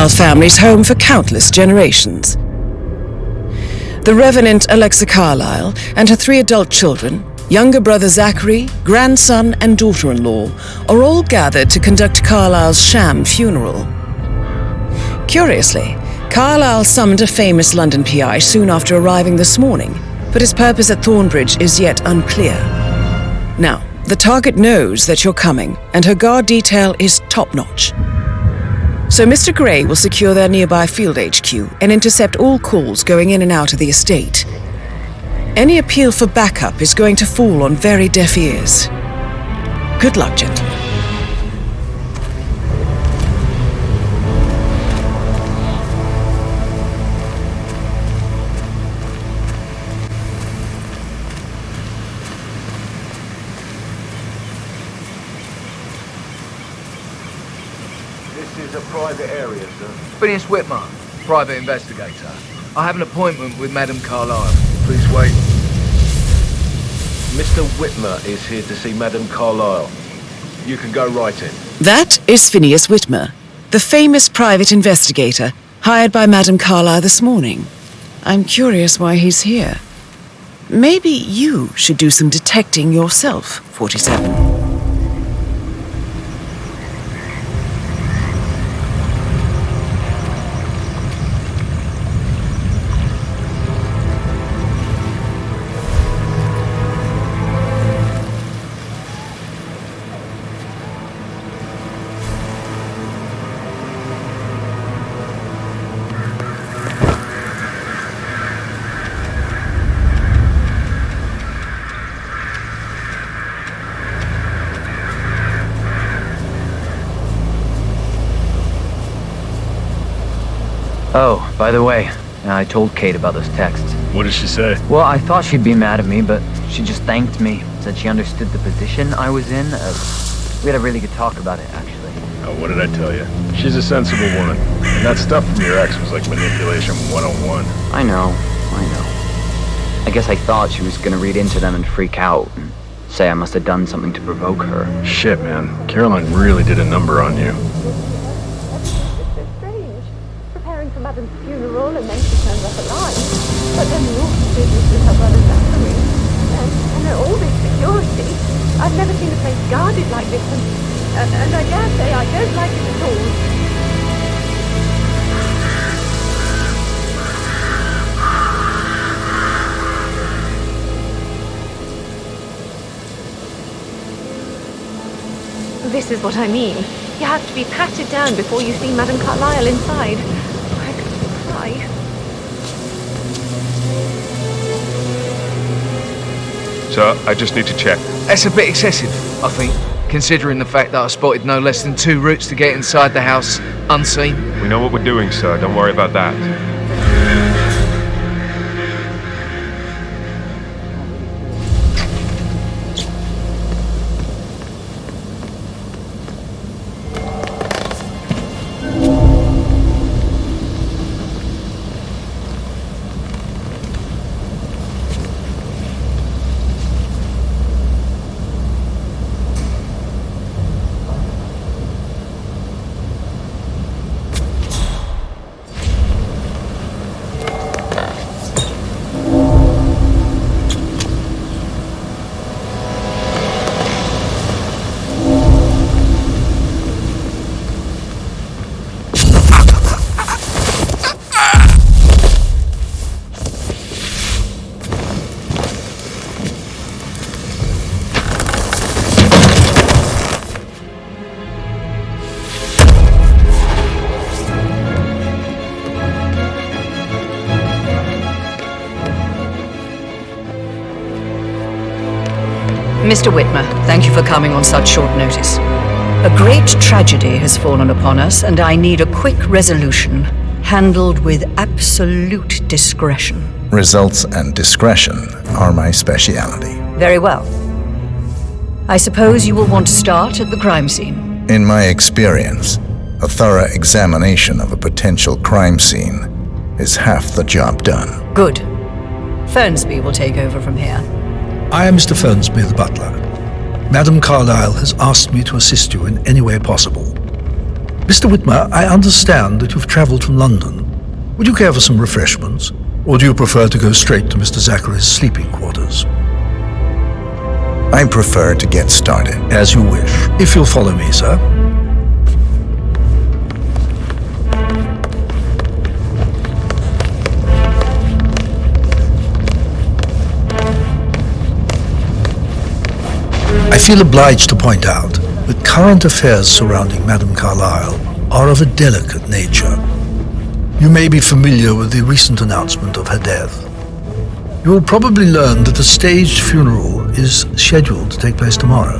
Carlyle family's home for countless generations. The Revenant Alexa Carlyle and her 3 adult children, younger brother Zachary, grandson and daughter-in-law, are all gathered to conduct Carlyle's sham funeral. Curiously, Carlyle summoned a famous London PI soon after arriving this morning, but his purpose at Thornbridge is yet unclear. Now, the target knows that you're coming, and her guard detail is top-notch. So Mr. Gray will secure their nearby field HQ and intercept all calls going in and out of the estate. Any appeal for backup is going to fall on very deaf ears. Good luck, gentlemen. This is a private area, sir. Phineas Whitmer, private investigator. I have an appointment with Madame Carlyle. Please wait. Mr. Whitmer is here to see Madame Carlyle. You can go right in. That is Phineas Whitmer, the famous private investigator hired by Madame Carlyle this morning. I'm curious why he's here. Maybe you should do some detecting yourself, 47. Oh, by the way, I told Kate about those texts. What did she say? Well, I thought she'd be mad at me, but she just thanked me. Said she understood the position I was in. We had a really good talk about it, actually. Oh, what did I tell you? She's a sensible woman. And that stuff from your ex was like manipulation 101. I know. I guess I thought she was gonna read into them and freak out, and say I must have done something to provoke her. Shit, man. Caroline really did a number on you. For Madame's funeral, and then she turns up alive. But then the awful business with her brother Zachary, and all this security. I've never seen a place guarded like this, and I dare say I don't like it at all. This is what I mean. You have to be patted down before you see Madame Carlyle inside. I could cry. So, I just need to check. That's a bit excessive, I think, considering the fact that I spotted no less than 2 routes to get inside the house unseen. We know what we're doing, sir. Don't worry about that. Mr. Whitmer, thank you for coming on such short notice. A great tragedy has fallen upon us, and I need a quick resolution, handled with absolute discretion. Results and discretion are my speciality. Very well. I suppose you will want to start at the crime scene. In my experience, a thorough examination of a potential crime scene is half the job done. Good. Fernsby will take over from here. I am Mr. Fernsby, the butler. Madame Carlyle has asked me to assist you in any way possible. Mr. Whitmer, I understand that you've traveled from London. Would you care for some refreshments? Or do you prefer to go straight to Mr. Zachary's sleeping quarters? I prefer to get started. As you wish. If you'll follow me, sir. I feel obliged to point out that current affairs surrounding Madame Carlyle are of a delicate nature. You may be familiar with the recent announcement of her death. You will probably learn that a staged funeral is scheduled to take place tomorrow.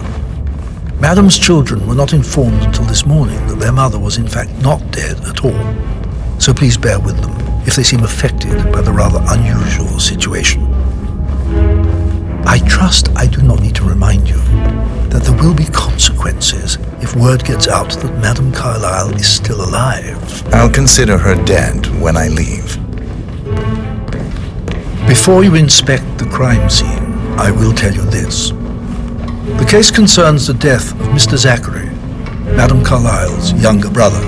Madame's children were not informed until this morning that their mother was in fact not dead at all. So please bear with them if they seem affected by the rather unusual situation. I trust I do not need to remind you that there will be consequences if word gets out that Madame Carlyle is still alive. I'll consider her dead when I leave. Before you inspect the crime scene, I will tell you this. The case concerns the death of Mr. Zachary, Madame Carlyle's younger brother.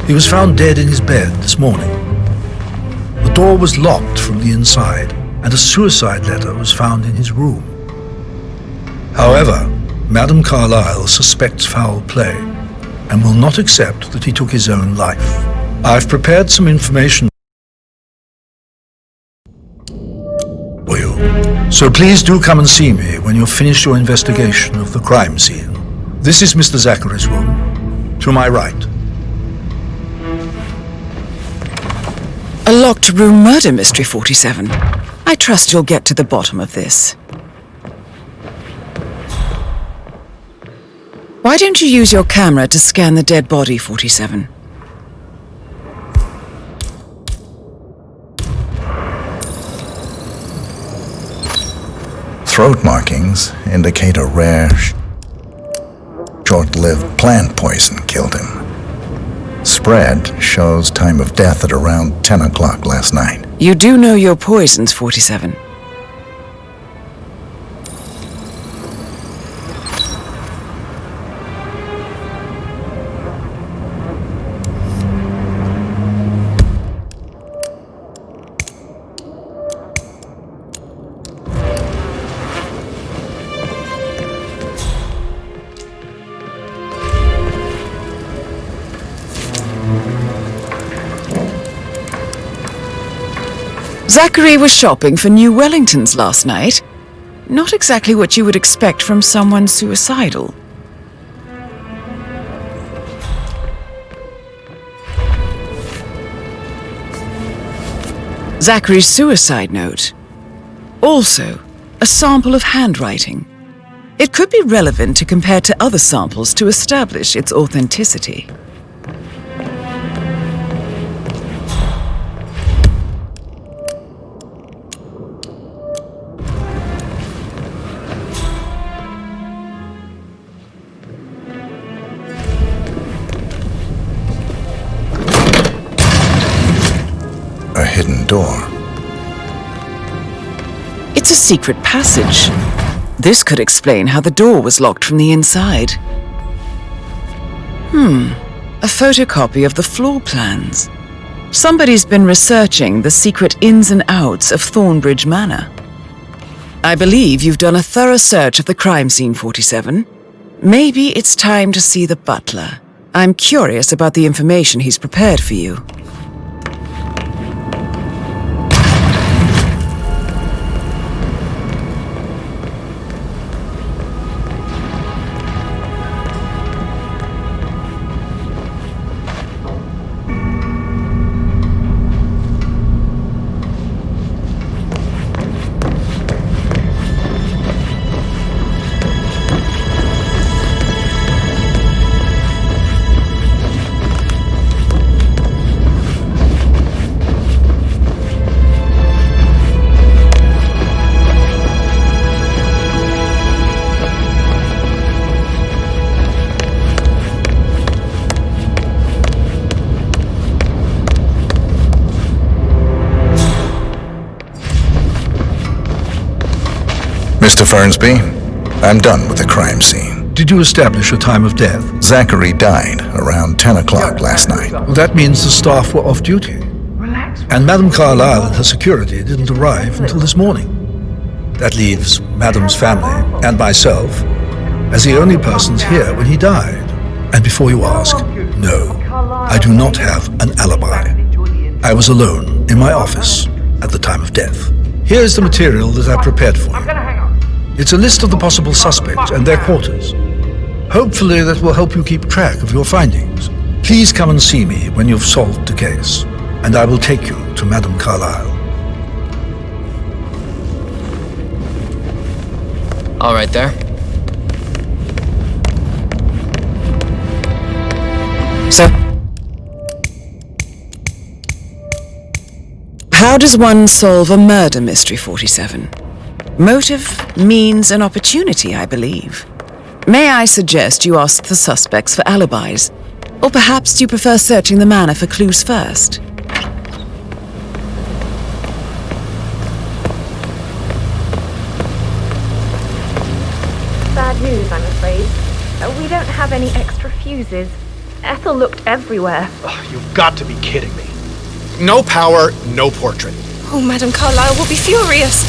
He was found dead in his bed this morning. The door was locked from the inside, and a suicide letter was found in his room. However, Madame Carlyle suspects foul play and will not accept that he took his own life. I've prepared some information for you, so please do come and see me when you've finished your investigation of the crime scene. This is Mr. Zachary's room, to my right. A locked room murder mystery, 47. I trust you'll get to the bottom of this. Why don't you use your camera to scan the dead body, 47? Throat markings indicate a rare, short-lived plant poison killed him. Spread shows time of death at around 10 o'clock last night. You do know your poisons, 47. Zachary was shopping for new Wellingtons last night. Not exactly what you would expect from someone suicidal. Zachary's suicide note. Also, a sample of handwriting. It could be relevant to compare to other samples to establish its authenticity. A hidden door. It's a secret passage. This could explain how the door was locked from the inside. A photocopy of the floor plans. Somebody's been researching the secret ins and outs of Thornbridge Manor. I believe you've done a thorough search of the crime scene, 47. Maybe it's time to see the butler. I'm curious about the information he's prepared for you. Mr. Fernsby, I'm done with the crime scene. Did you establish a time of death? Zachary died around 10 o'clock last night. Well, that means the staff were off duty. And Madame Carlyle and her security didn't arrive until this morning. That leaves Madame's family and myself as the only persons here when he died. And before you ask, no, I do not have an alibi. I was alone in my office at the time of death. Here's the material that I prepared for you. It's a list of the possible suspects and their quarters. Hopefully that will help you keep track of your findings. Please come and see me when you've solved the case, and I will take you to Madame Carlyle. All right there. So, how does one solve a murder mystery, 47? Motive, means, and opportunity, I believe. May I suggest you ask the suspects for alibis? Or perhaps do you prefer searching the manor for clues first? Bad news, I'm afraid. We don't have any extra fuses. Ethel looked everywhere. Oh, you've got to be kidding me. No power, no portrait. Oh, Madame Carlyle will be furious.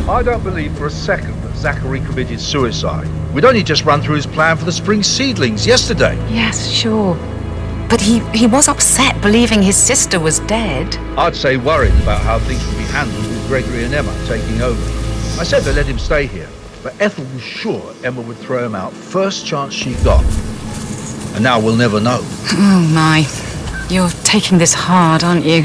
I don't believe for a second that Zachary committed suicide. We'd only just run through his plan for the spring seedlings yesterday. Yes, sure. But he was upset believing his sister was dead. I'd say worried about how things would be handled with Gregory and Emma taking over. I said they let him stay here, but Ethel was sure Emma would throw him out first chance she got. And now we'll never know. Oh my. You're taking this hard, aren't you?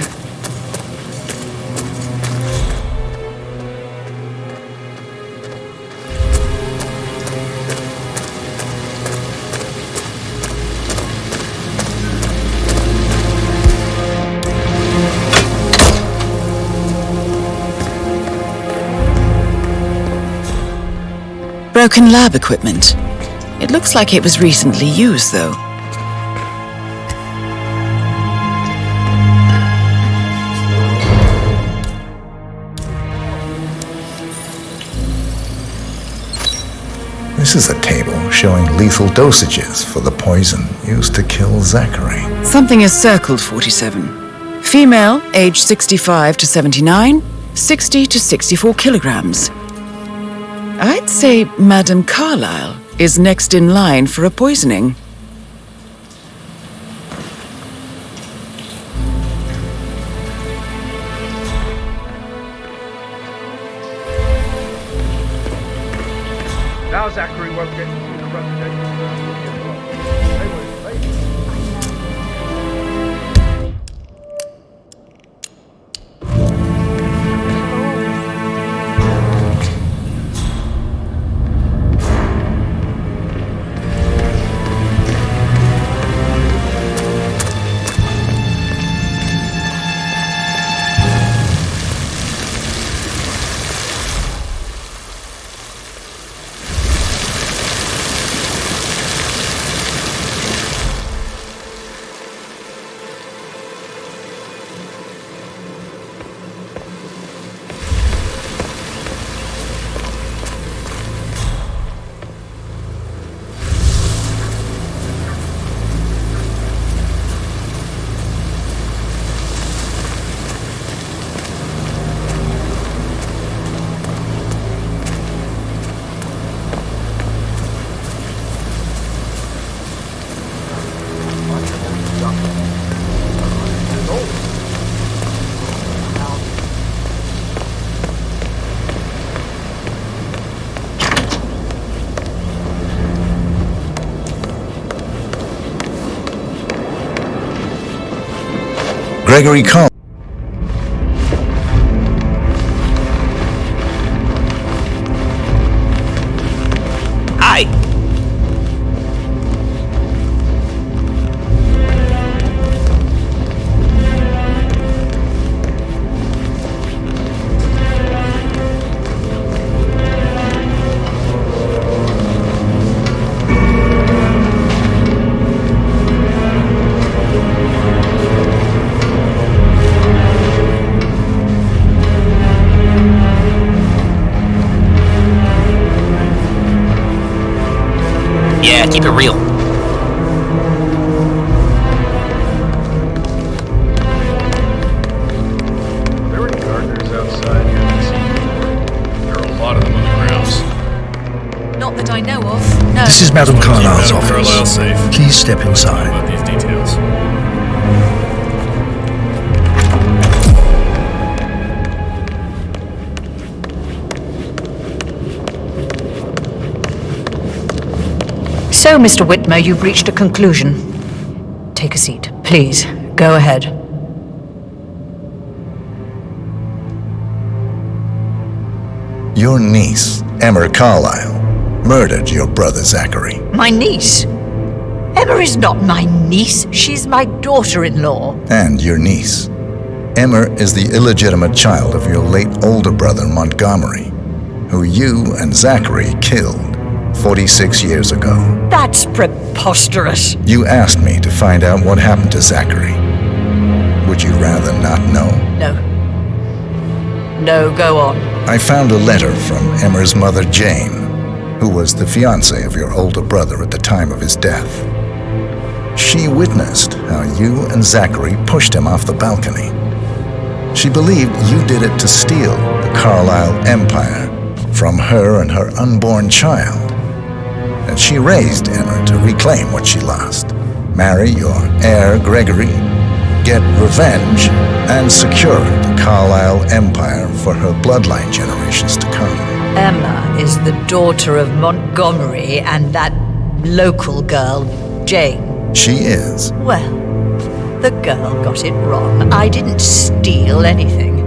Broken lab equipment. It looks like it was recently used, though. This is a table showing lethal dosages for the poison used to kill Zachary. Something is circled, 47. Female, age 65 to 79, 60 to 64 kilograms. I'd say Madame Carlyle is next in line for a poisoning. Now Zachary won't get to see the reputation. Gregory Carl. gotta keep it real. Are there any gardeners outside here that see? There are a lot of them on the grounds. Not that I know of, no. This is Madame Carlyle's Madame Carlyle office. safe. Please step inside. About these details. So, Mr. Whitmer, you've reached a conclusion. Take a seat. Please, go ahead. Your niece, Emma Carlyle, murdered your brother Zachary. My niece? Emma is not my niece. She's my daughter-in-law. And your niece. Emma is the illegitimate child of your late older brother Montgomery, who you and Zachary killed 46 years ago. That's preposterous. You asked me to find out what happened to Zachary. Would you rather not know? No. No, go on. I found a letter from Emma's mother, Jane, who was the fiancée of your older brother at the time of his death. She witnessed how you and Zachary pushed him off the balcony. She believed you did it to steal the Carlyle empire from her and her unborn child. And she raised Emma to reclaim what she lost, marry your heir Gregory, get revenge, and secure the Carlyle empire for her bloodline generations to come. Emma is the daughter of Montgomery and that local girl, Jane. She is. Well, the girl got it wrong. I didn't steal anything.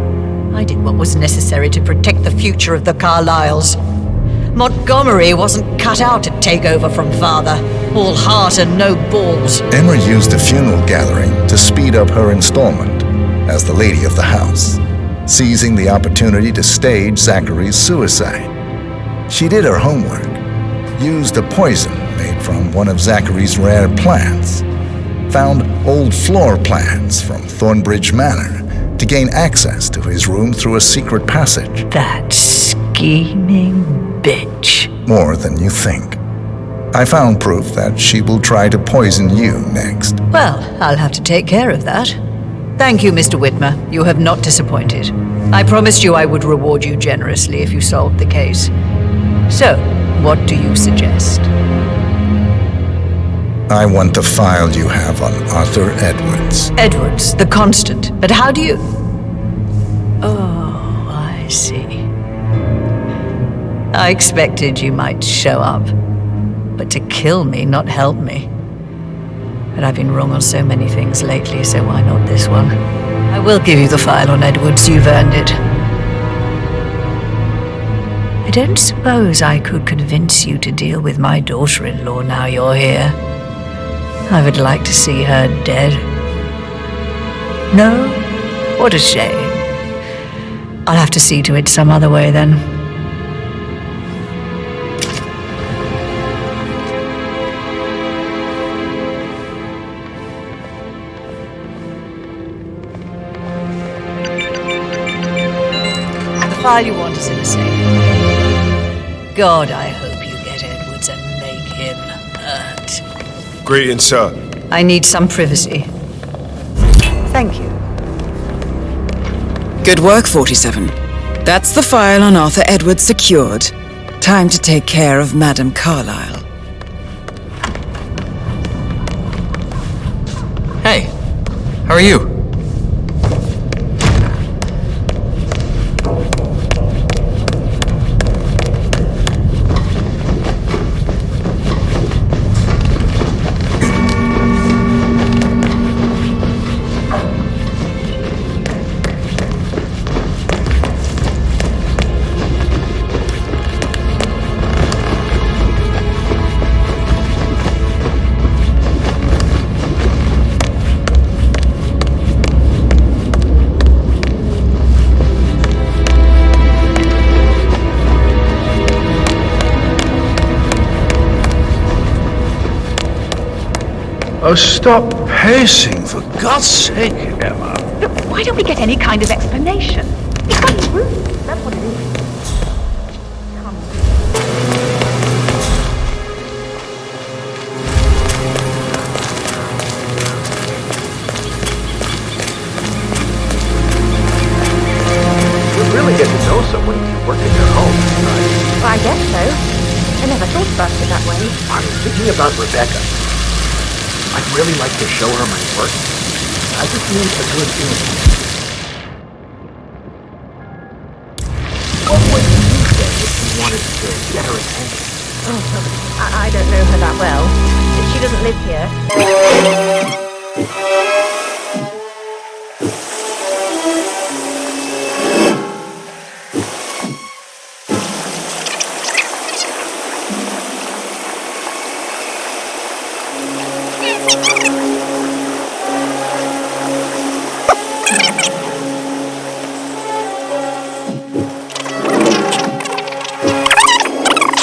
I did what was necessary to protect the future of the Carlyles. Montgomery wasn't cut out to take over from father. All heart and no balls. Emma used a funeral gathering to speed up her installment as the lady of the house, seizing the opportunity to stage Zachary's suicide. She did her homework, used a poison made from one of Zachary's rare plants, found old floor plans from Thornbridge Manor to gain access to his room through a secret passage. That scheming bitch. More than you think. I found proof that she will try to poison you next. Well, I'll have to take care of that. Thank you, Mr. Whitmer. You have not disappointed. I promised you I would reward you generously if you solved the case. So, what do you suggest? I want the file you have on Arthur Edwards. Edwards, the constant. But how do you... Oh, I see. I expected you might show up. But to kill me, not help me. But I've been wrong on so many things lately, so why not this one? I will give you the file on Edwards. You've earned it. I don't suppose I could convince you to deal with my daughter-in-law now you're here. I would like to see her dead. No? What a shame. I'll have to see to it some other way then. The file you want is in the safe. God, I hope you get Edwards and make him hurt. Greetings, sir. I need some privacy. Thank you. Good work, 47. That's the file on Arthur Edwards secured. Time to take care of Madame Carlyle. Hey, how are you? Oh, stop pacing, for God's sake, Emma. Look, why don't we get any kind of explanation? It's like rude. That's what it is. about it that way. I'm thinking about Rebecca. I'd really like to show her my work. I just need a good feeling. What would you say if you wanted to get her attention? I don't know her that well. She doesn't live here.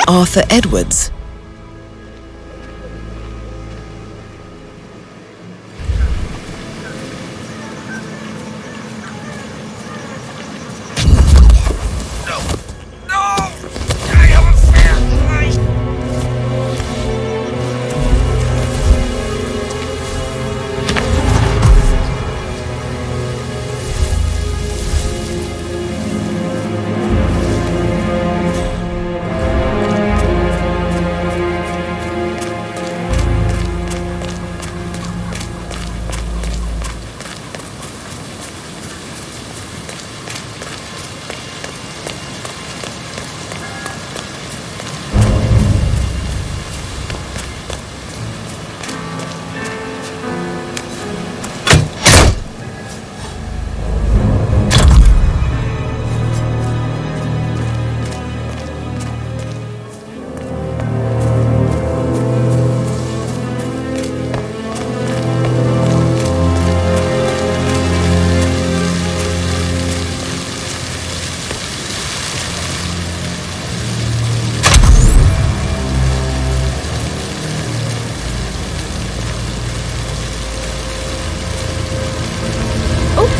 Arthur Edwards.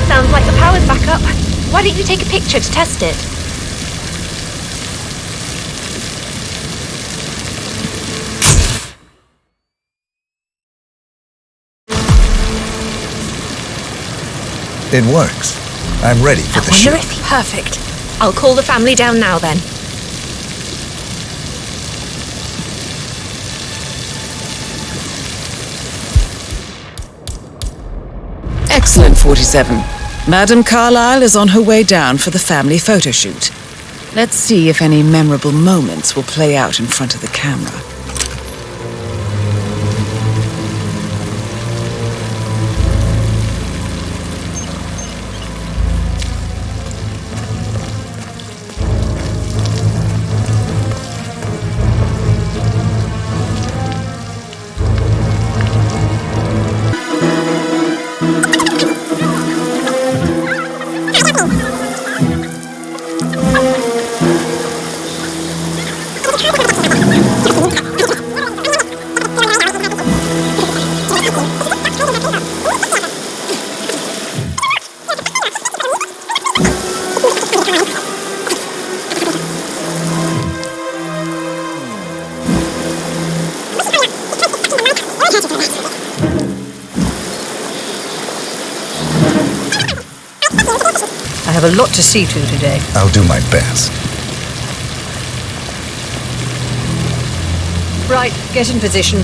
Sounds like the power's back up. Why don't you take a picture to test it? It works. I'm ready for the shoot. Perfect. I'll call the family down now then. Excellent, 47. Madame Carlyle is on her way down for the family photo shoot. Let's see if any memorable moments will play out in front of the camera. I have a lot to see to today. I'll do my best. Right, get in position.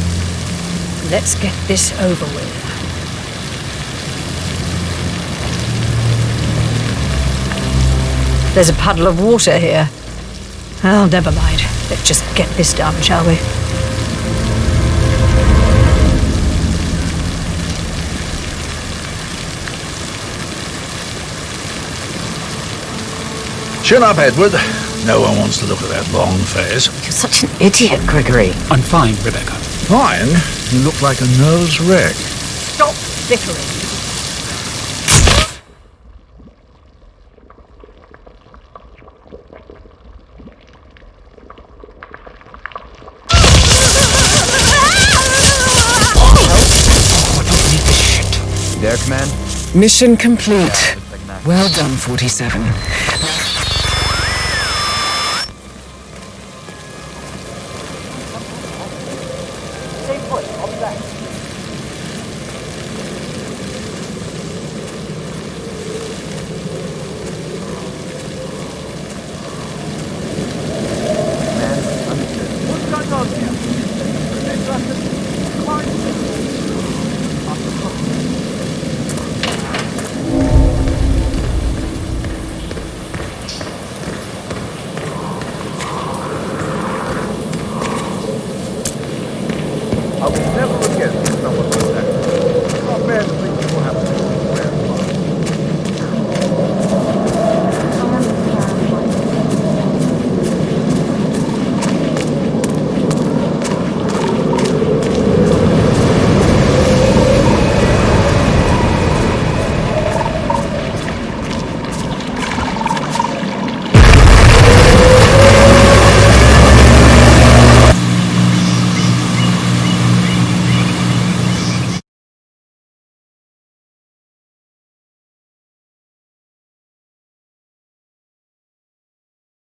Let's get this over with. There's a puddle of water here. Oh, never mind. Let's just get this done, shall we? Chin up, Edward. No one wants to look at that long face. You're such an idiot, Gregory. I'm fine, Rebecca. Fine? You look like a nervous wreck. Stop bickering. You there, Command? Mission complete. Well done, 47.